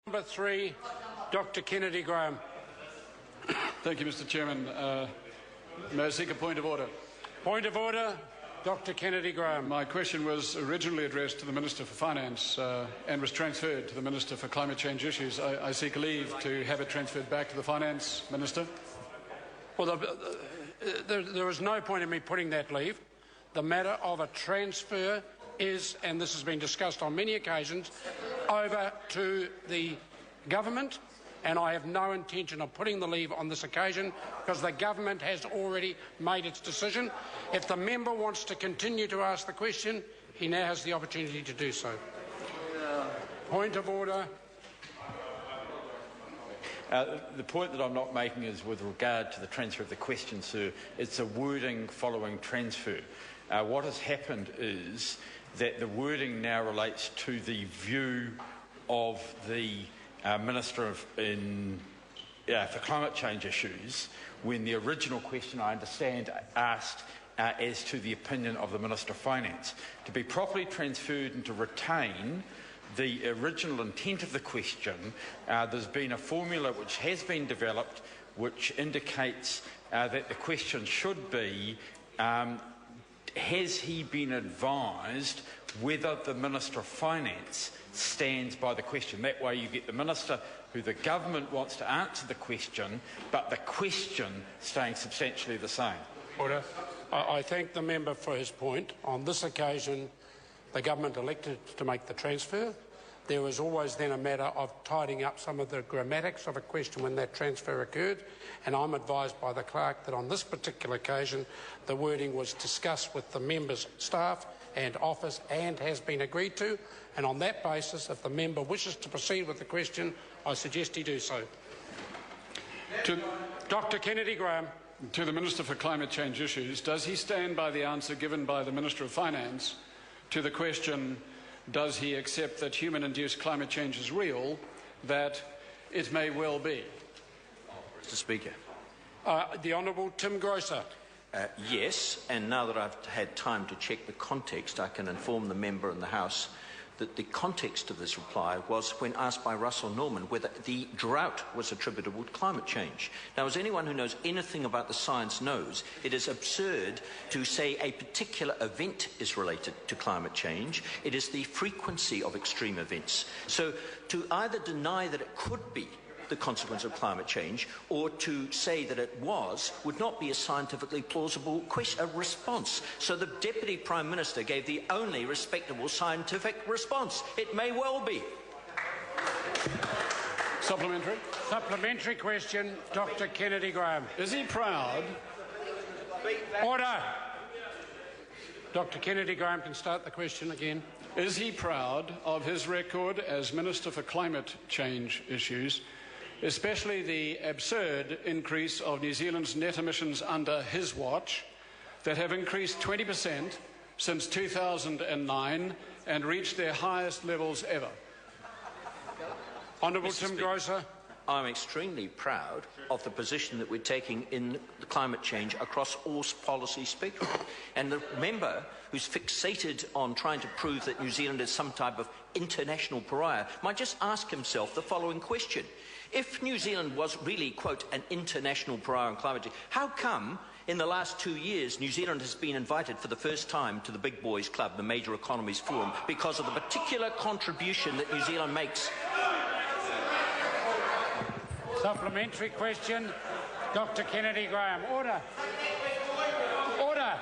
Number 3, Dr. Kennedy Graham. Thank you, Mr. Chairman. May I seek a point of order? Point of order, Dr. Kennedy Graham. My question was originally addressed to the Minister for Finance and was transferred to the Minister for Climate Change Issues. I seek leave to have it transferred back to the Finance Minister. Well, there is no point in me putting that leave. The matter of a transfer is, and this has been discussed on many occasions, over to the government, and I have no intention of putting the leave on this occasion because the government has already made its decision. If the member wants to continue to ask the question, he now has the opportunity to do so. Point of order. The point that I'm not making is with regard to the transfer of the question, sir. It's a wording following transfer. What has happened is that the wording now relates to the view of the Minister for Climate Change Issues, when the original question, I understand, asked as to the opinion of the Minister of Finance. To be properly transferred and to retain the original intent of the question, there's been a formula which has been developed which indicates that the question should be, has he been advised whether the Minister of Finance stands by the question? That way you get the Minister who the government wants to answer the question, but the question staying substantially the same. Order. I thank the member for his point. On this occasion, the government elected to make the transfer. There was always then a matter of tidying up some of the grammatics of a question when that transfer occurred, and I'm advised by the clerk that on this particular occasion the wording was discussed with the member's staff and office and has been agreed to, and on that basis, if the member wishes to proceed with the question, I suggest he do so. Dr. Kennedy Graham. To the Minister for Climate Change Issues, does he stand by the answer given by the Minister of Finance to the question, does he accept that human-induced climate change is real, that it may well be? Mr. Speaker. The Honourable Tim Grosser. Yes, and now that I've had time to check the context, I can inform the member in the House that the context of this reply was when asked by Russell Norman whether the drought was attributable to climate change. Now, as anyone who knows anything about the science knows, it is absurd to say a particular event is related to climate change. It is the frequency of extreme events. So to either deny that it could be the consequence of climate change or to say that it was would not be a scientifically plausible response. So the Deputy Prime Minister gave the only respectable scientific response. It may well be. Supplementary. Supplementary question, Dr. Kennedy Graham. Is he proud? Order. Dr. Kennedy Graham can start the question again. Is he proud of his record as Minister for Climate Change Issues, especially the absurd increase of New Zealand's net emissions under his watch that have increased 20% since 2009 and reached their highest levels ever? Honourable Tim Grosser. I'm extremely proud of the position that we're taking in climate change across all policy spectrum. And the member who's fixated on trying to prove that New Zealand is some type of international pariah might just ask himself the following question. If New Zealand was really, quote, an international pariah on climate change, how come in the last 2 years New Zealand has been invited for the first time to the Big Boys Club, the Major Economies Forum, because of the particular contribution that New Zealand makes? Supplementary question, Dr. Kennedy Graham. Order. Order.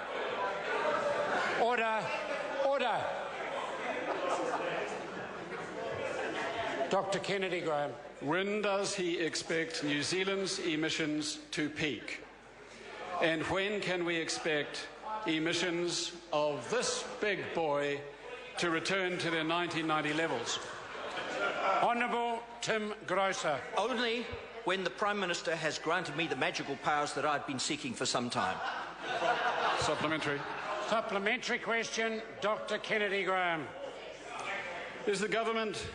Order. Order. Dr. Kennedy Graham. When does he expect New Zealand's emissions to peak? And when can we expect emissions of this big boy to return to their 1990 levels? Honourable Tim Grosser. Only when the Prime Minister has granted me the magical powers that I've been seeking for some time. Supplementary. Supplementary question, Dr. Kennedy Graham. If the government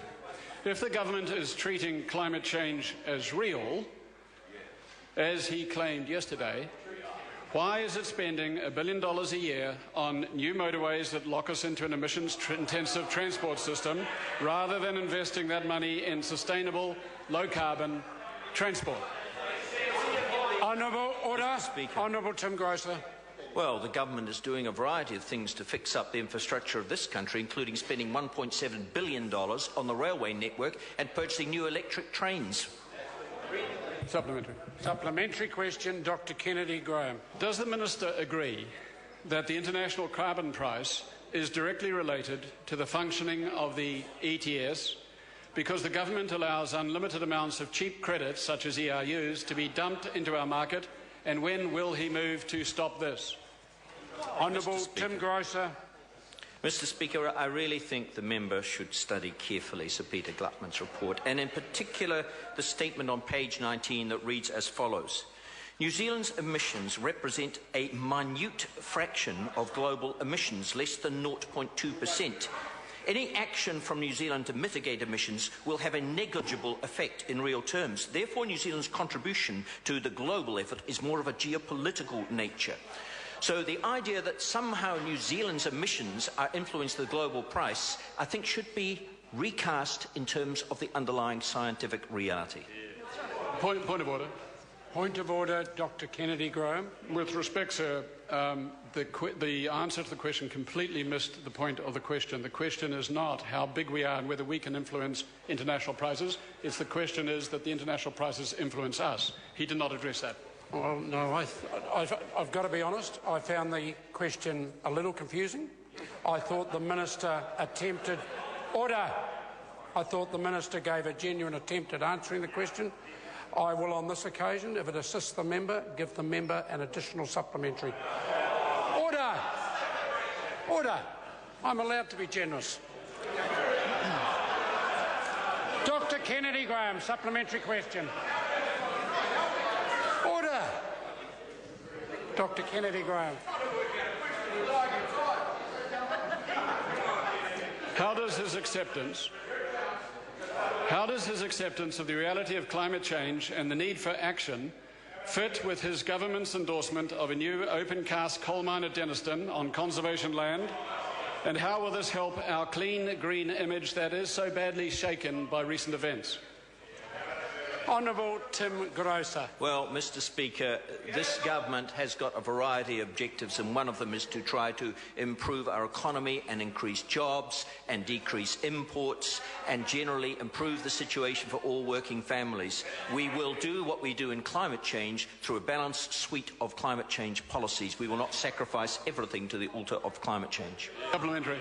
is treating climate change as real, as he claimed yesterday, Why is it spending $1 billion a year on new motorways that lock us into an emissions-intensive transport system rather than investing that money in sustainable, low-carbon transport? Honourable Order. Honourable Tim Grosser. Well, the government is doing a variety of things to fix up the infrastructure of this country, including spending $1.7 billion on the railway network and purchasing new electric trains. Supplementary. Supplementary question, Dr Kennedy Graham. Does the Minister agree that the international carbon price is directly related to the functioning of the ETS because the government allows unlimited amounts of cheap credits, such as ERUs, to be dumped into our market? And when will he move to stop this? Honourable Tim Grosser. Mr Speaker, I really think the member should study carefully Sir Peter Gluckman's report, and in particular the statement on page 19 that reads as follows. New Zealand's emissions represent a minute fraction of global emissions, less than 0.2%. Any action from New Zealand to mitigate emissions will have a negligible effect in real terms. Therefore, New Zealand's contribution to the global effort is more of a geopolitical nature. So the idea that somehow New Zealand's emissions are influencing the global price, I think, should be recast in terms of the underlying scientific reality. Point of order. Point of order, Dr Kennedy Graham. With respect, sir, the answer to the question completely missed the point of the question. The question is not how big we are and whether we can influence international prices. The question is that the international prices influence us. He did not address that. Well, no, I've got to be honest. I found the question a little confusing. I thought the Minister attempted... Order! I thought the Minister gave a genuine attempt at answering the question. I will, on this occasion, if it assists the member, give the member an additional supplementary. Order! Order! I'm allowed to be generous. Dr Kennedy Graham, supplementary question. Order! Dr Kennedy Graham. How does his acceptance of the reality of climate change and the need for action fit with his government's endorsement of a new open-cast coal mine at Denniston on conservation land? And how will this help our clean, green image that is so badly shaken by recent events? Honourable Tim Grosser. Well, Mr Speaker, this government has got a variety of objectives, and one of them is to try to improve our economy and increase jobs and decrease imports and generally improve the situation for all working families. We will do what we do in climate change through a balanced suite of climate change policies. We will not sacrifice everything to the altar of climate change. Supplementary.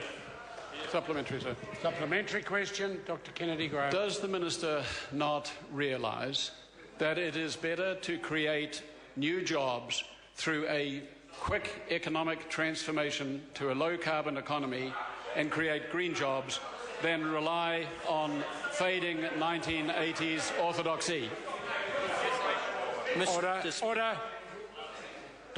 Supplementary, sir. Supplementary question, Dr Kennedy Graham. Does the Minister not realise that it is better to create new jobs through a quick economic transformation to a low-carbon economy and create green jobs than rely on fading 1980s orthodoxy? Order.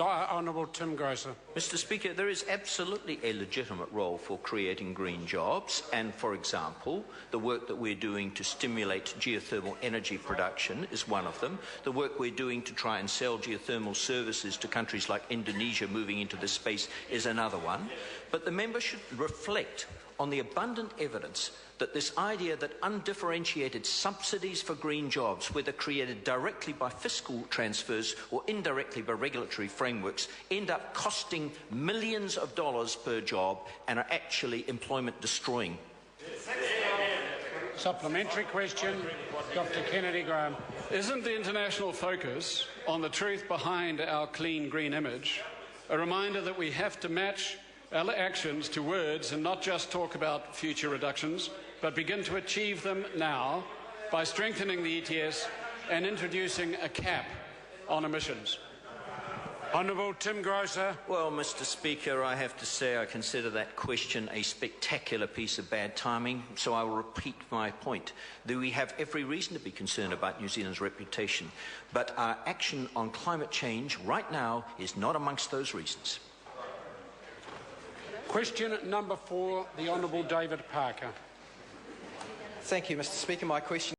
Honourable Tim Grosser. Mr Speaker, there is absolutely a legitimate role for creating green jobs, and, for example, the work that we're doing to stimulate geothermal energy production is one of them. The work we're doing to try and sell geothermal services to countries like Indonesia moving into this space is another one. But the member should reflect on the abundant evidence that this idea that undifferentiated subsidies for green jobs, whether created directly by fiscal transfers or indirectly by regulatory frameworks, end up costing millions of dollars per job and are actually employment destroying. Supplementary question, Dr Kennedy Graham. Isn't the international focus on the truth behind our clean green image a reminder that we have to match our actions to words and not just talk about future reductions, but begin to achieve them now by strengthening the ETS and introducing a cap on emissions? Honourable Tim Grosser. Well, Mr Speaker, I have to say I consider that question a spectacular piece of bad timing, so I will repeat my point. That we have every reason to be concerned about New Zealand's reputation, but our action on climate change right now is not amongst those reasons. Question number 4, the Honourable David Parker. Thank you, Mr Speaker. My question